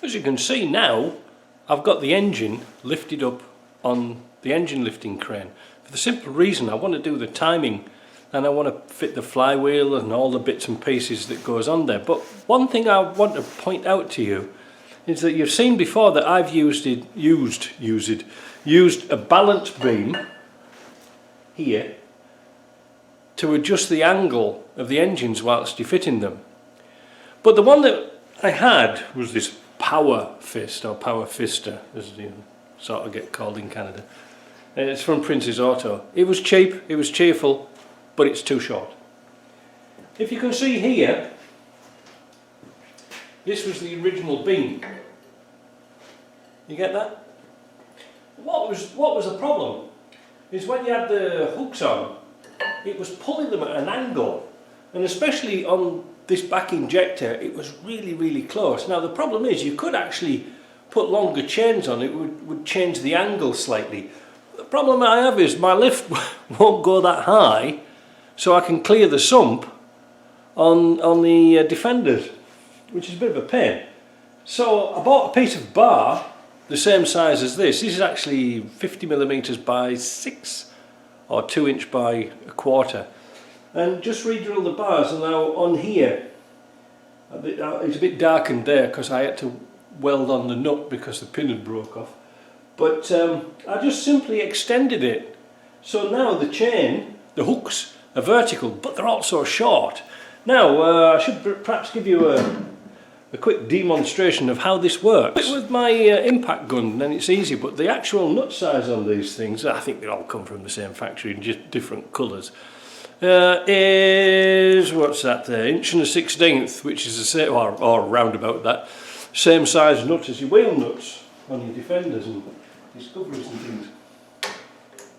As you can see now, I've got the engine lifted up on the engine lifting crane for the simple reason I want to do the timing and I want to fit the flywheel and all the bits and pieces that goes on there. But one thing I want to point out to you is that you've seen before that I've used a balance beam here to adjust the angle of the engines whilst you're fitting them. But the one that I had was this power fist, or power fister as you sort of get called in Canada. It's from Prince's Auto. It was cheap, it was cheerful, but it's too short. If you can see here, this was the original beam. You get that? What was the problem? Is when you had the hooks on, it was pulling them at an angle, and especially on this back injector it was really close. Now the problem is you could actually put longer chains on, it would change the angle slightly. The problem I have is my lift won't go that high, so I can clear the sump on the defenders, which is a bit of a pain. So I bought a piece of bar the same size as this. This is actually 50mm by 6 or 2" by 1/4, and just re-drill the bars. And now on here it's a bit darkened there because I had to weld on the nut because the pin had broke off, but I just simply extended it, so now the chain, the hooks are vertical but they're also short. Now I should perhaps give you a quick demonstration of how this works. With my impact gun then it's easy, but the actual nut size on these things, I think they all come from the same factory in just different colours, is, what's that there, 1/16", which is the same, or round about that, same size nut as your wheel nuts on your defenders and discoveries and things.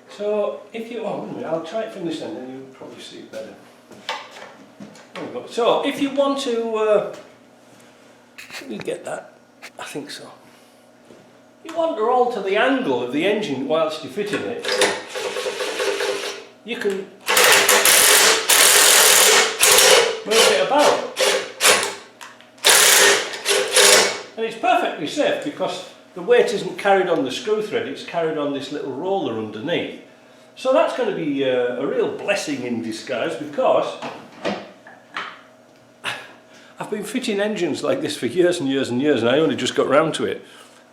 So if you, oh wait a minute, I'll try it from this end and you'll probably see it better. There we go. So if you want to, you get that? I think so. You want to alter the angle of the engine whilst you're fitting it, you can move it about. And it's perfectly safe because the weight isn't carried on the screw thread, it's carried on this little roller underneath. So that's going to be a real blessing in disguise, because I've been fitting engines like this for years and years and years, and I only just got round to it.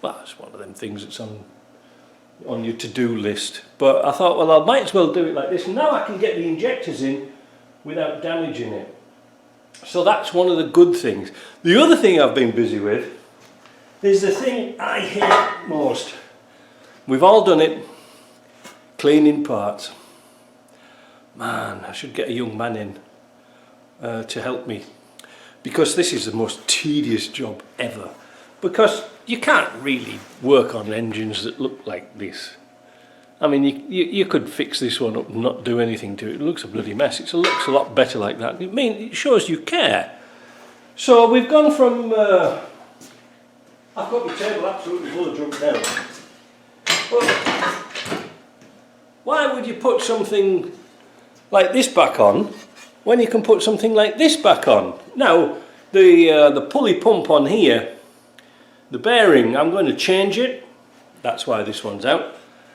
Well, it's one of them things that's on your to-do list. But I thought, well, I might as well do it like this. And now I can get the injectors in without damaging it. So that's one of the good things. The other thing I've been busy with is the thing I hate most. We've all done it, cleaning parts. Man, I should get a young man in to help me, because this is the most tedious job ever, because you can't really work on engines that look like this. I mean, you could fix this one up and not do anything to it. It looks a bloody mess. It looks a lot better like that. I mean, it shows you care. So we've gone from, I've got my table absolutely full of junk now. But why would you put something like this back on when you can put something like this back on? Now, the pulley pump on here, the bearing, I'm going to change it. That's why this one's out.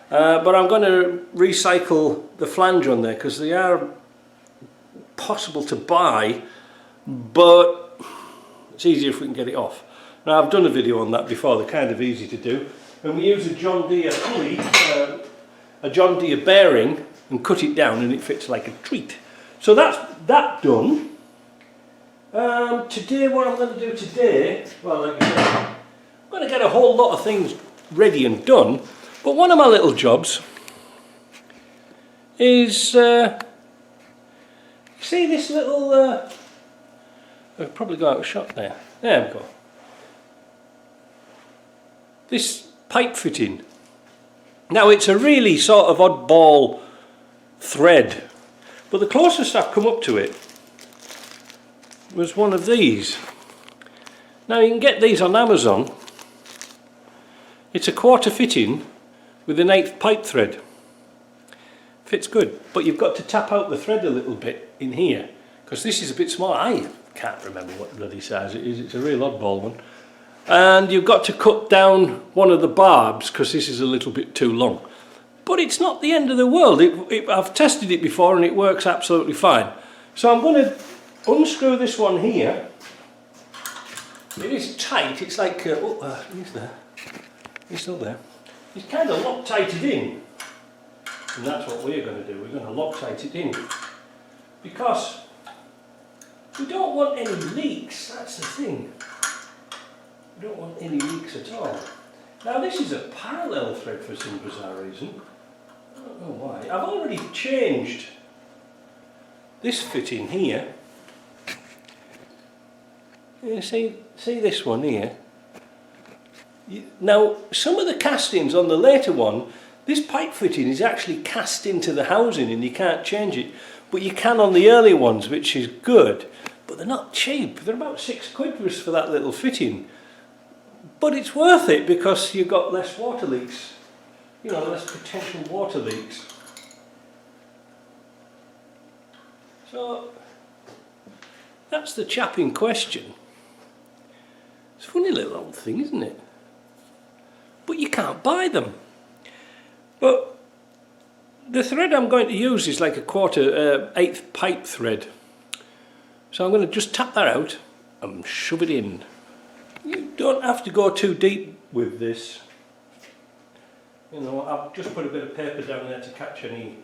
But I'm going to recycle the flange on there because they are possible to buy, but it's easier if we can get it off. Now, I've done a video on that before. They're kind of easy to do. And we use a John Deere pulley, a John Deere bearing, and cut it down, and it fits like a treat. So that's that done. Today, what I'm going to do today, well, like I said, I'm going to get a whole lot of things ready and done, but one of my little jobs is, see this little, I'll probably go out of shot there. There we go. This pipe fitting. Now, it's a really sort of oddball thread, but the closest I've come up to it was one of these. Now, you can get these on Amazon. It's a 1/4 fitting with an 1/8 pipe thread. Fits good, but you've got to tap out the thread a little bit in here because this is a bit small. I can't remember what bloody size it is. It's a real oddball one. and you've got to cut down one of the barbs because this is a little bit too long. But it's not the end of the world. I've tested it before and it works absolutely fine. So I'm going to unscrew this one here. It is tight. It's like he's there. He's still there. It's kind of Loctited in, and that's what we're going to do. We're going to Loctite it in because we don't want any leaks. That's the thing. We don't want any leaks at all. Now this is a parallel thread for some bizarre reason. I don't know why. I've already changed this fitting here. You see this one here? Now some of the castings on the later one, this pipe fitting is actually cast into the housing and you can't change it. But you can on the early ones, which is good. But they're not cheap. They're about £6 for that little fitting. But it's worth it because you've got less water leaks. You know, less potential water leaks. So that's the chap in question. It's a funny little old thing, isn't it? But you can't buy them. But the thread I'm going to use is like a 1/4 pipe thread. So I'm going to just tap that out and shove it in. You don't have to go too deep with this. You know, I've just put a bit of paper down there to catch any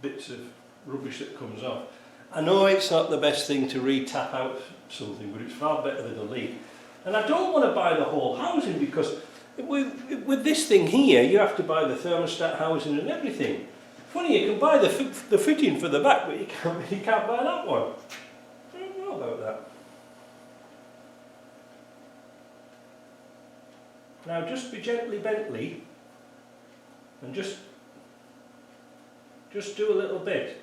bits of rubbish that comes off. I know it's not the best thing to re-tap out something, but it's far better than a leak. And I don't want to buy the whole housing because with this thing here, you have to buy the thermostat housing and everything. Funny, you can buy the fitting for the back, but you can't buy that one. I don't know about that. Now just be gently Bentley and just do a little bit.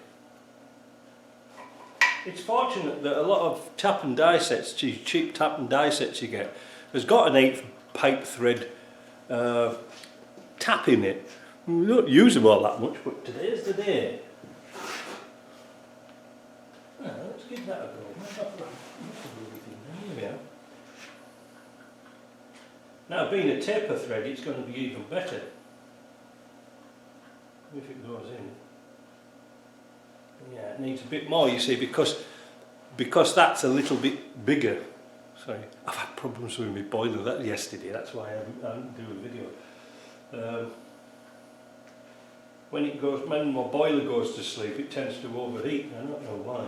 It's fortunate that a lot of tap and die sets, cheap tap and die sets you get, has got an 8 pipe thread tap in it. We don't use them all that much, but today's the day. Well, let's give that a go. Here we are. Now, being a taper thread, it's going to be even better if it goes in. Yeah, it needs a bit more, you see, because that's a little bit bigger. Sorry, I've had problems with my boiler yesterday. That's why I didn't do a video. When my boiler goes to sleep, it tends to overheat. I don't know why.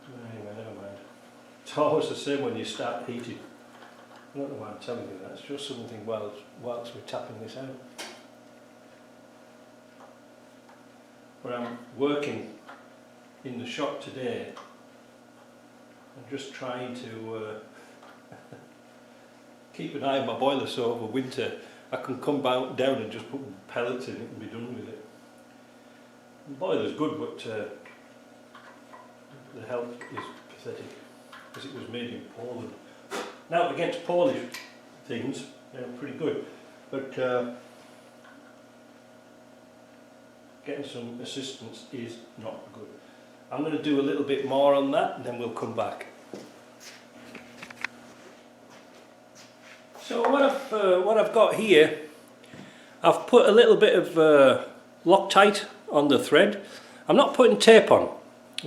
Anyway, never mind. It's always the same when you start heating. I don't know why I'm telling you that. It's just something whilst we're tapping this out. But I'm working in the shop today. I'm just trying to keep an eye on my boiler so over winter I can come down and just put pellets in it and be done with it. The boiler's good, but the health is pathetic because it was made in Poland. Now, against Polish things, they're pretty good, but getting some assistance is not good. I'm going to do a little bit more on that and then we'll come back. So what I've got here, I've put a little bit of Loctite on the thread. I'm not putting tape on,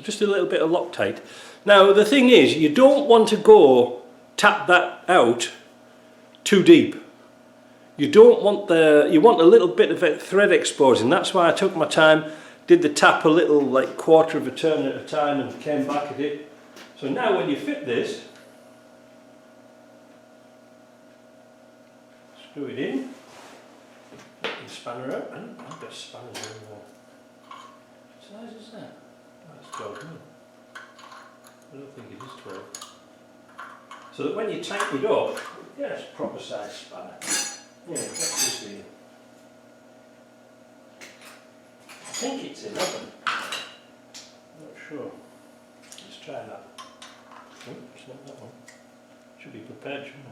just a little bit of Loctite. Now the thing is, you don't want to go tap that out too deep. You don't want you want a little bit of thread exposing. That's why I took my time, did the tap a little, like 1/4 of a turn at a time and came back at it. So now when you fit this, screw it in, get the spanner out. I've got spanners everywhere. What size is that? Oh, it's 12 mil. I don't think it is 12. So that when you tighten it up, yeah, it's a proper size spanner. Yeah, that's this here. I think it's 11. I'm not sure. Let's try that. Oh, it's not that one. Should be prepared, shouldn't it?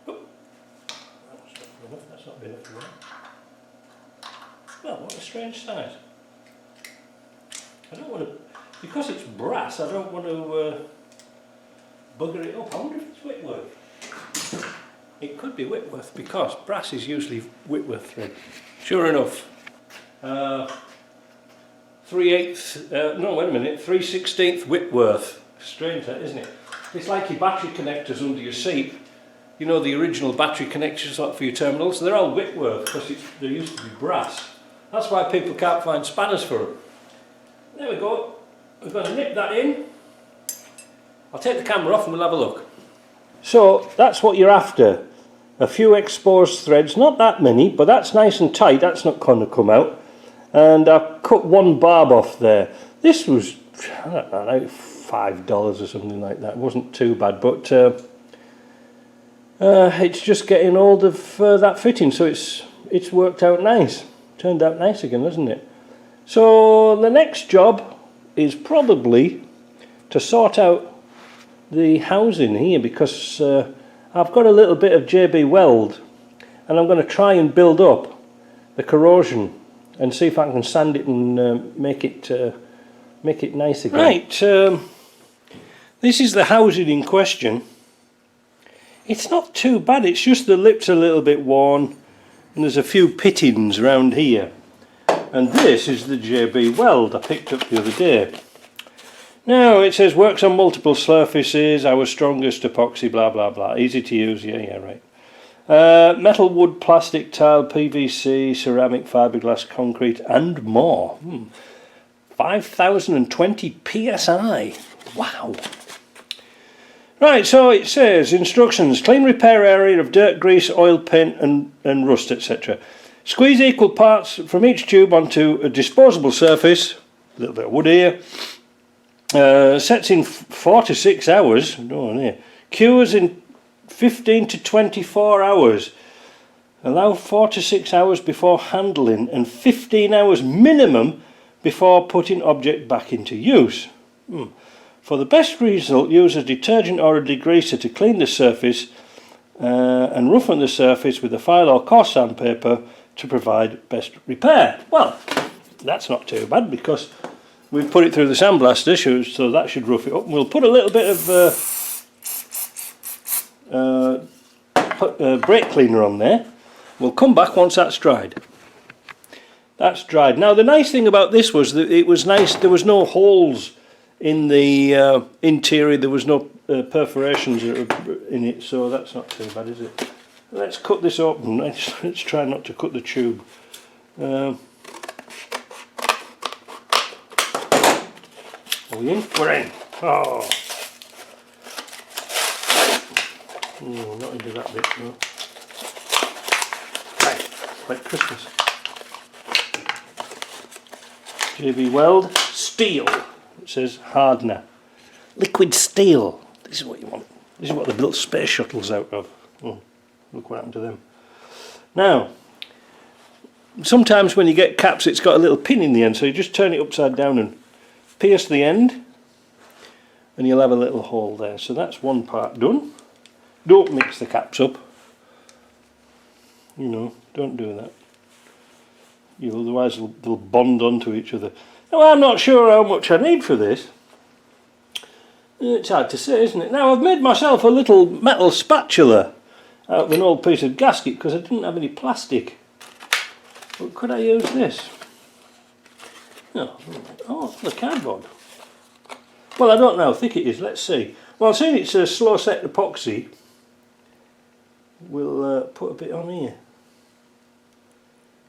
Oh, that's not good enough. That's not big enough for that. Well, what a strange size. I don't want to, because it's brass, I don't want to bugger it up. I wonder if it's Whitworth. It could be Whitworth because brass is usually Whitworth thread. Sure enough. 3/16 Whitworth. Strange that, isn't it? It's like your battery connectors under your seat. You know, the original battery connectors like for your terminals, they're all Whitworth because they used to be brass. That's why people can't find spanners for them. There we go. We're going to nip that in. I'll take the camera off and we'll have a look. So that's what you're after. A few exposed threads, not that many, but that's nice and tight. That's not going to come out. And I've cut one barb off there. This was, I don't know, like $5 or something like that. It wasn't too bad, but it's just getting hold of that fitting, so it's worked out nice. Turned out nice again, hasn't it? So the next job is probably to sort out the housing here, because I've got a little bit of JB weld and I'm going to try and build up the corrosion and see if I can sand it and make it nice again. Right, this is the housing in question. It's not too bad, it's just the lips a little bit worn and there's a few pittings around here. And this is the JB weld I picked up the other day. Now it says works on multiple surfaces, our strongest epoxy, blah blah blah, easy to use, yeah right. Metal, wood, plastic, tile, PVC, ceramic, fiberglass, concrete and more. 5020 psi, wow. Right, so it says instructions: clean repair area of dirt, grease, oil, paint and rust, etc. Squeeze equal parts from each tube onto a disposable surface, a little bit of wood here. Sets in 4 to 6 hours. Cures in 15 to 24 hours. Allow 4 to 6 hours before handling and 15 hours minimum before putting object back into use. For the best result, use a detergent or a degreaser to clean the surface and roughen the surface with a file or coarse sandpaper to provide best repair. Well, that's not too bad because we've put it through the sandblaster, so that should rough it up. We'll put a little bit of brake cleaner on there. We'll come back once that's dried. That's dried. Now the nice thing about this was that it was nice. There was no holes in the interior. There was no perforations in it, so that's not too bad, is it? Let's cut this open. Let's try not to cut the tube. Are we in? We're in. Oh, not into that bit. No. Right, like Christmas. JB weld, steel. It says hardener, liquid steel. This is what you want. This is what they built space shuttles out of. Oh, look what happened to them. Now, sometimes when you get caps, it's got a little pin in the end, so you just turn it upside down and pierce the end and you'll have a little hole there. So that's one part done. Don't mix the caps up, you know, don't do that, otherwise they'll bond onto each other. Now I'm not sure how much I need for this. It's hard to say, isn't it? Now I've made myself a little metal spatula out of an old piece of gasket because I didn't have any plastic. But could I use this? No. Oh, the cardboard. Well, I don't know how thick it is. Let's see. Well, seeing it's a slow set epoxy, we'll put a bit on here.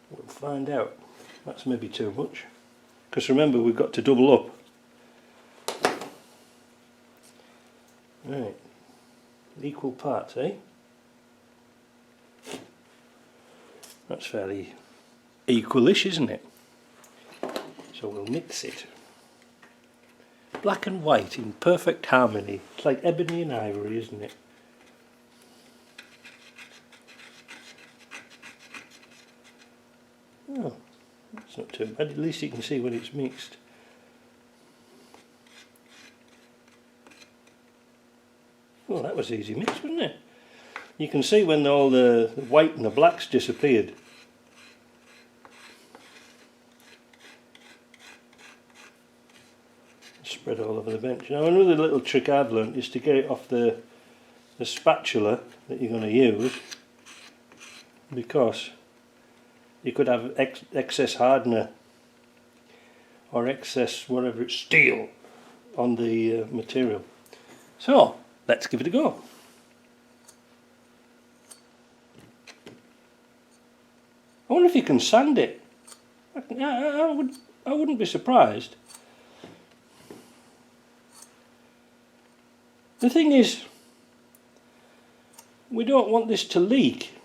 We'll find out. That's maybe too much. Because remember, we've got to double up. Right. Equal parts, eh? That's fairly equalish, isn't it? So we'll mix it. Black and white in perfect harmony. It's like ebony and ivory, isn't it? Oh, that's not too bad. At least you can see when it's mixed. Well, that was easy mix, wasn't it? You can see when all the white and the blacks disappeared. spread all over the bench. Now another little trick I've learnt is to get it off the spatula that you're going to use, because you could have excess hardener or excess whatever it's steel on the material. So let's give it a go. I wonder if you can sand it. I wouldn't be surprised. The thing is, we don't want this to leak.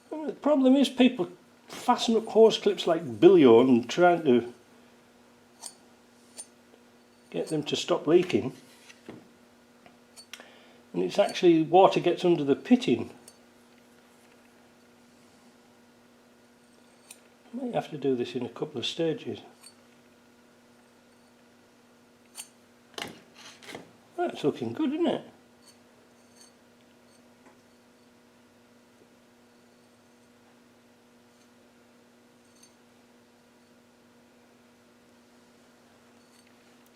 The problem is people fasten up hose clips like billion and trying to get them to stop leaking, and it's actually water gets under the pitting. I might have to do this in a couple of stages. That's looking good, isn't it?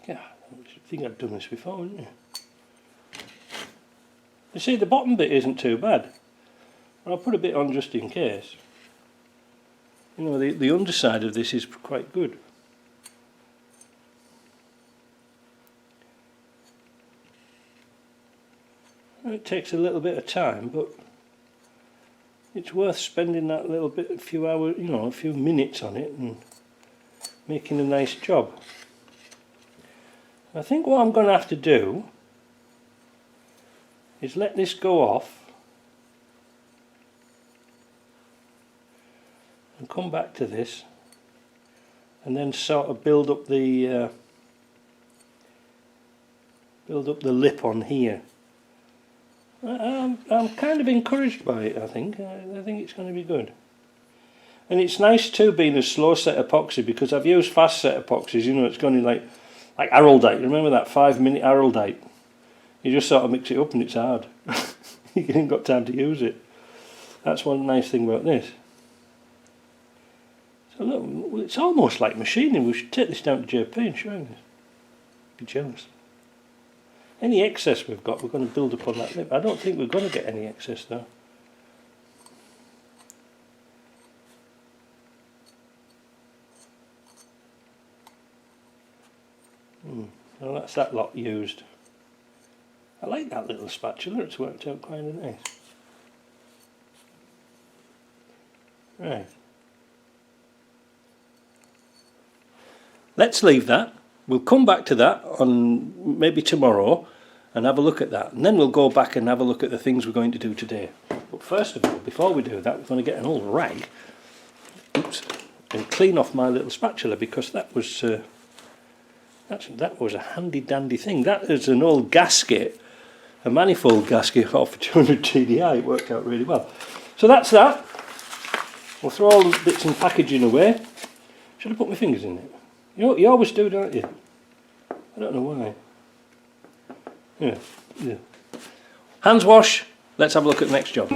Yeah, I think I've done this before, haven't you? You see, the bottom bit isn't too bad. I'll put a bit on just in case. You know, the underside of this is quite good. It takes a little bit of time, but it's worth spending that little bit, a few hours, you know, a few minutes on it and making a nice job. I think what I'm going to have to do is let this go off and come back to this and then sort of build up the lip on here. I'm kind of encouraged by it. I think it's going to be good, and it's nice too being a slow set epoxy, because I've used fast set epoxies. You know, it's going in like araldite. Remember that 5-minute araldite? You just sort of mix it up and it's hard. You haven't got time to use it. That's one nice thing about this. So look, well, it's almost like machining. We should take this down to JP and show him this. Be jealous. Any excess we've got, we're going to build up on that lip. I don't think we're going to get any excess though. Well, that's that lot used. I like that little spatula, it's worked out quite nice. Right. Let's leave that. We'll come back to that on maybe tomorrow and have a look at that, and then we'll go back and have a look at the things we're going to do today. But first of all, before we do that, we're going to get an old rag, oops, and clean off my little spatula, because that was a handy dandy thing. That is an old gasket, a manifold gasket off 200 TDI. It worked out really well. So that's that. We'll throw all the bits and packaging away. Should I put my fingers in it? You always do, don't you? I don't know why. Yeah. Hands wash. Let's have a look at the next job.